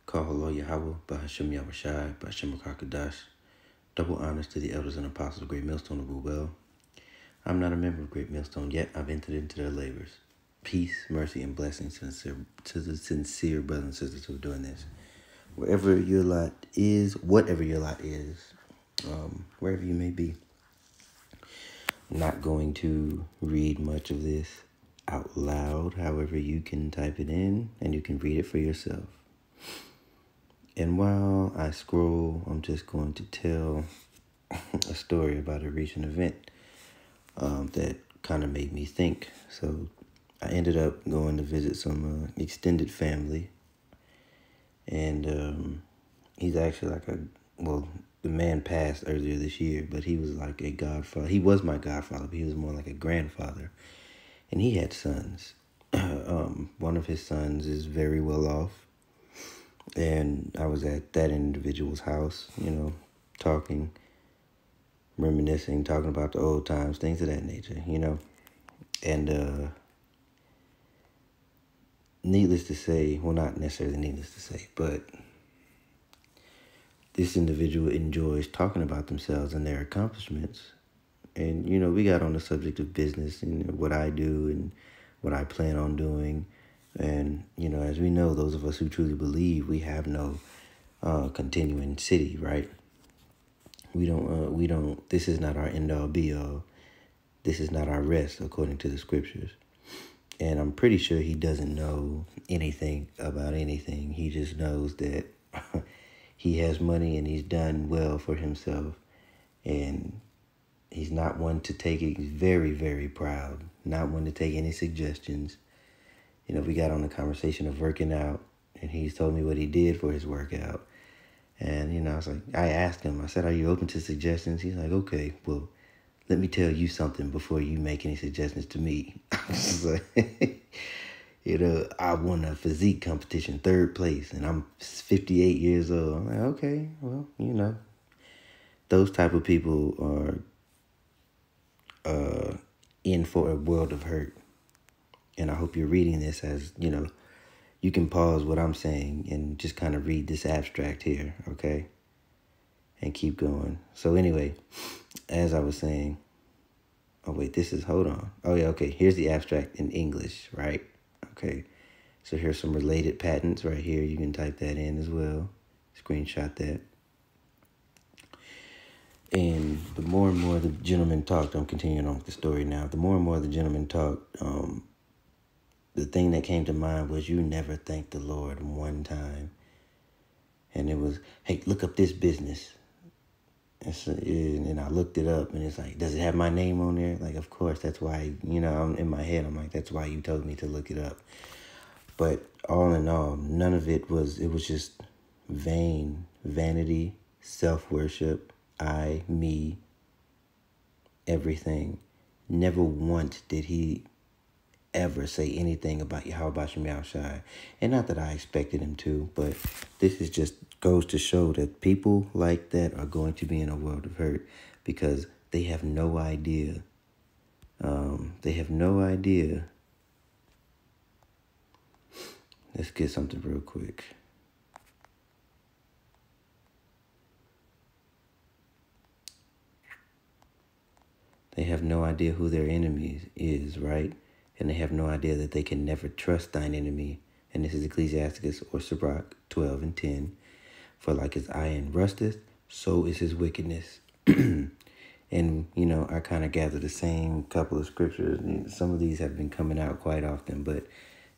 Kahalo Yahweh, Bahashim Yahushai, Bahashim Kakadash. Double honors to the elders and apostles of Great Millstone of Well. I'm not a member of Great Millstone yet. I've entered into their labors. Peace, mercy, and blessings to the sincere brothers and sisters who are doing this. Wherever your lot is, whatever your lot is, wherever you may be. I'm not going to read much of this out loud. However, you can type it in and you can read it for yourself. And while I scroll, I'm just going to tell a story about a recent event that kind of made me think. So I ended up going to visit some extended family. And he's actually the man passed earlier this year, but he was like a godfather. He was my godfather, but he was more like a grandfather. And he had sons. One of his sons is very well off. And I was at that individual's house, talking, reminiscing, talking about the old times, things of that nature, And needless to say, well, not necessarily needless to say, but this individual enjoys talking about themselves and their accomplishments. And, we got on the subject of business and what I do and what I plan on doing. And, as we know, those of us who truly believe, we have no continuing city, right? We don't, this is not our end all be all. This is not our rest, according to the scriptures. And I'm pretty sure he doesn't know anything about anything. He just knows that he has money and he's done well for himself. And he's not one to take it. He's very, very proud. Not one to take any suggestions. We got on the conversation of working out, and he's told me what he did for his workout. And, I asked him, I said, are you open to suggestions? He's like, okay, well, let me tell you something before you make any suggestions to me. I won a physique competition, 3rd place, and I'm 58 years old. I'm like, okay, well, those type of people are in for a world of hurt. And I hope you're reading this as, you can pause what I'm saying and just kind of read this abstract here, okay? And keep going. So anyway, as I was saying, hold on. Oh yeah, okay, here's the abstract in English, right? Okay, so here's some related patents right here. You can type that in as well. Screenshot that. And the more and more the gentleman talked, I'm continuing on with the story now. The more and more the gentleman talked, the thing that came to mind was you never thanked the Lord one time. And it was, hey, look up this business. And I looked it up, and it's like, does it have my name on there? Like, of course, that's why, I'm in my head, I'm like, that's why you told me to look it up. But all in all, none of it was just vanity, self-worship, I, me, everything. Never once did he ever say anything about Yahweh Shai. And not that I expected him to, but this is just goes to show that people like that are going to be in a world of hurt because they have no idea. Let's get something real quick. They have no idea who their enemy is, right? And they have no idea that they can never trust thine enemy. And this is Ecclesiasticus or Sirach 12:10. For like his iron rusteth, so is his wickedness. And, I kind of gather the same couple of scriptures. Some of these have been coming out quite often, but,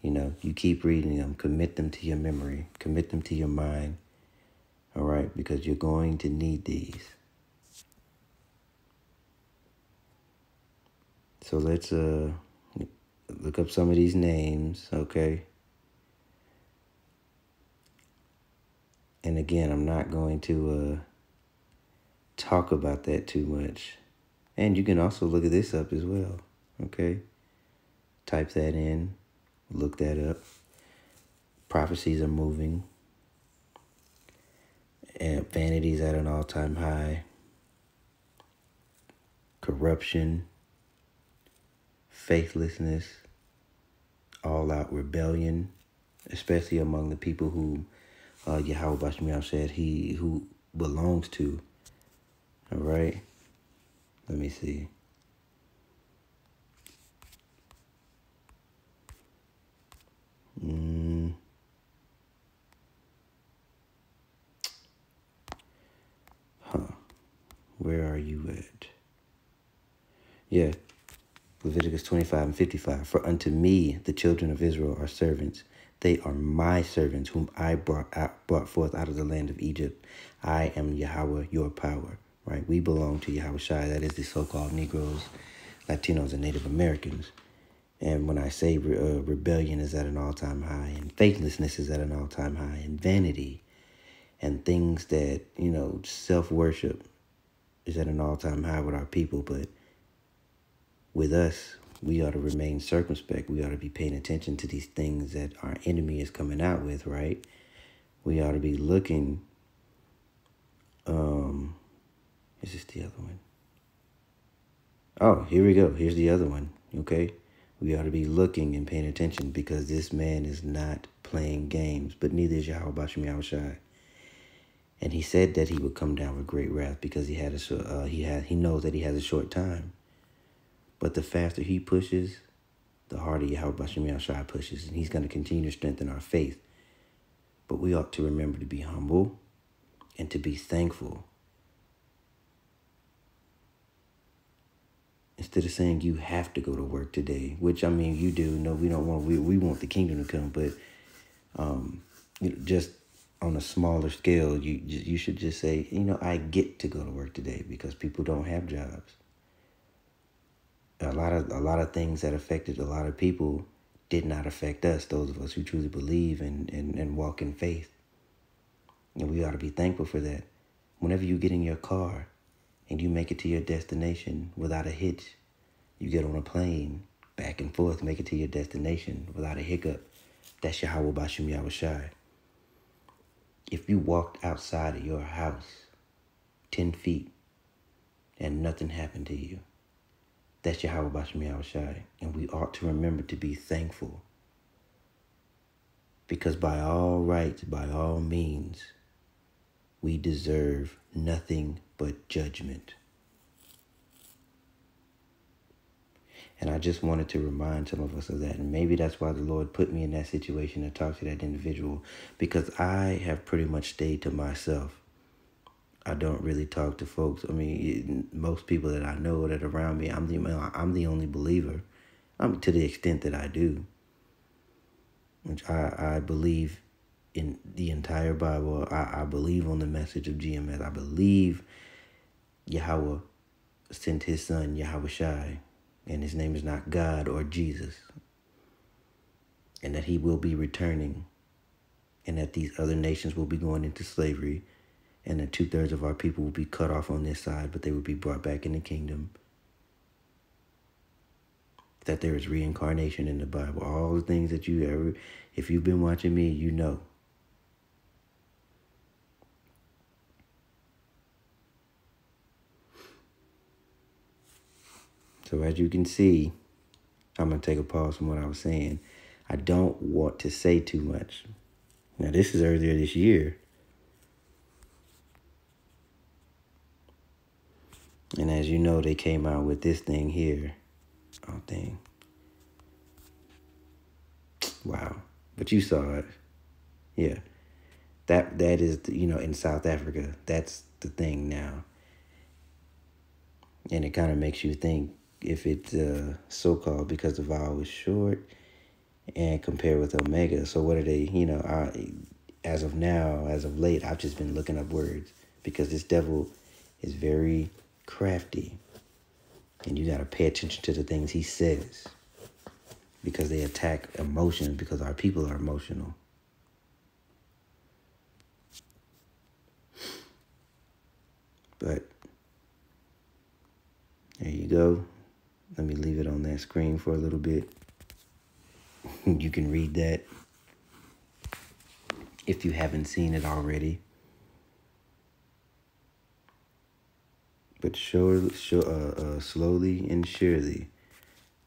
you keep reading them. Commit them to your memory. Commit them to your mind. All right? Because you're going to need these. So let's look up some of these names, okay? And again, I'm not going to talk about that too much. And you can also look at this up as well, okay? Type that in, look that up. Prophecies are moving. And vanity's at an all-time high. Corruption. Faithlessness. All-out rebellion. Especially among the people who Yahweh Bashmiel said he who belongs to. All right. Let me see. Where are you at? Yeah. Leviticus 25:55. For unto me the children of Israel are servants. They are my servants whom I brought forth out of the land of Egypt. I am Yahweh, your power. Right? We belong to Yahweh Shai. That is the so-called Negroes, Latinos, and Native Americans. And when I say rebellion is at an all-time high, and faithlessness is at an all-time high, and vanity, and things that, self-worship is at an all-time high with our people. But with us, we ought to remain circumspect. We ought to be paying attention to these things that our enemy is coming out with, right? We ought to be looking. Is this the other one? Oh, here we go. Here's the other one, okay? We ought to be looking and paying attention because this man is not playing games, but neither is Yahweh Bashim Yahushai. And he said that he would come down with great wrath because he knows that he has a short time. But the faster he pushes, the harder Yahweh Bashim Yahushai pushes, and he's going to continue to strengthen our faith. But we ought to remember to be humble and to be thankful. Instead of saying you have to go to work today, which, I mean, you do. No, we don't want, we want the kingdom to come, but just on a smaller scale, you should just say, I get to go to work today because people don't have jobs. A lot of things that affected a lot of people did not affect us, those of us who truly believe and walk in faith. And we ought to be thankful for that. Whenever you get in your car and you make it to your destination without a hitch, you get on a plane, back and forth, make it to your destination without a hiccup, that's Yahweh Bashim Yahushai. If you walked outside of your house 10 feet and nothing happened to you, that's Yahweh Bashim Yahushai. And we ought to remember to be thankful. Because by all rights, by all means, we deserve nothing but judgment. And I just wanted to remind some of us of that. And maybe that's why the Lord put me in that situation to talk to that individual. Because I have pretty much stayed to myself. I don't really talk to folks. I mean, most people that I know that are around me, I'm the only believer. To the extent that I do. Which I believe in the entire Bible. I believe on the message of GMS. I believe Yahweh sent his son, Yahweh Shai. And his name is not God or Jesus. And that he will be returning. And that these other nations will be going into slavery. And that 2/3 of our people will be cut off on this side, but they will be brought back in the kingdom. That there is reincarnation in the Bible. All the things that if you've been watching me, you know. So as you can see, I'm going to take a pause from what I was saying. I don't want to say too much. Now, this is earlier this year. And as you know, they came out with this thing here. Oh, dang. Wow. But you saw it. Yeah. That is, in South Africa, that's the thing now. And it kind of makes you think if it's so-called because the vowel is short and compared with omega. So what are they, as of now, as of late, I've just been looking up words because this devil is very crafty. And you got to pay attention to the things he says because they attack emotions because our people are emotional. But there you go. Let me leave it on that screen for a little bit. You can read that if you haven't seen it already. But slowly and surely,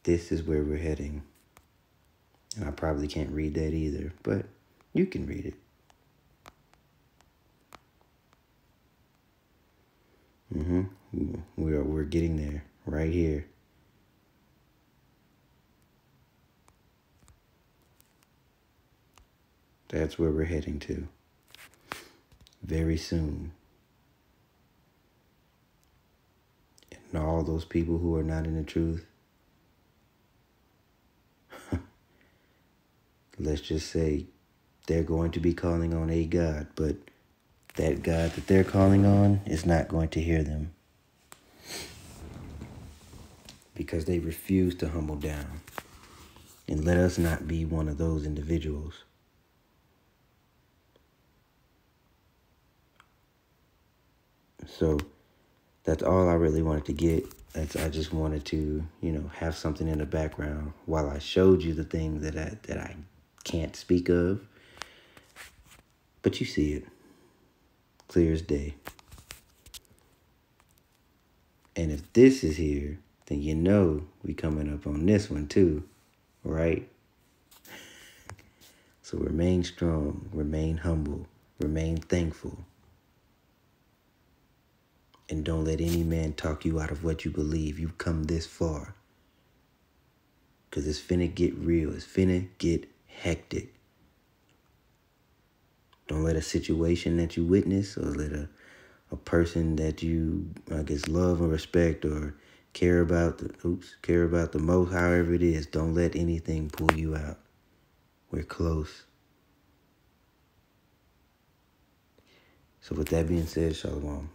this is where we're heading. And I probably can't read that either, but you can read it. getting there right here. That's where we're heading to very soon. And all those people who are not in the truth, let's just say they're going to be calling on a God, but that God that they're calling on is not going to hear them because they refuse to humble down. And let us not be one of those individuals. So that's all I really wanted to get. I just wanted to, have something in the background while I showed you the thing that I can't speak of. But you see it clear as day. And if this is here, then we coming up on this one too, right? So remain strong, remain humble, remain thankful. And don't let any man talk you out of what you believe. You've come this far. Because it's finna get real. It's finna get hectic. Don't let a situation that you witness or let a person that you, love or respect or care about the most, however it is, don't let anything pull you out. We're close. So with that being said, Shalom.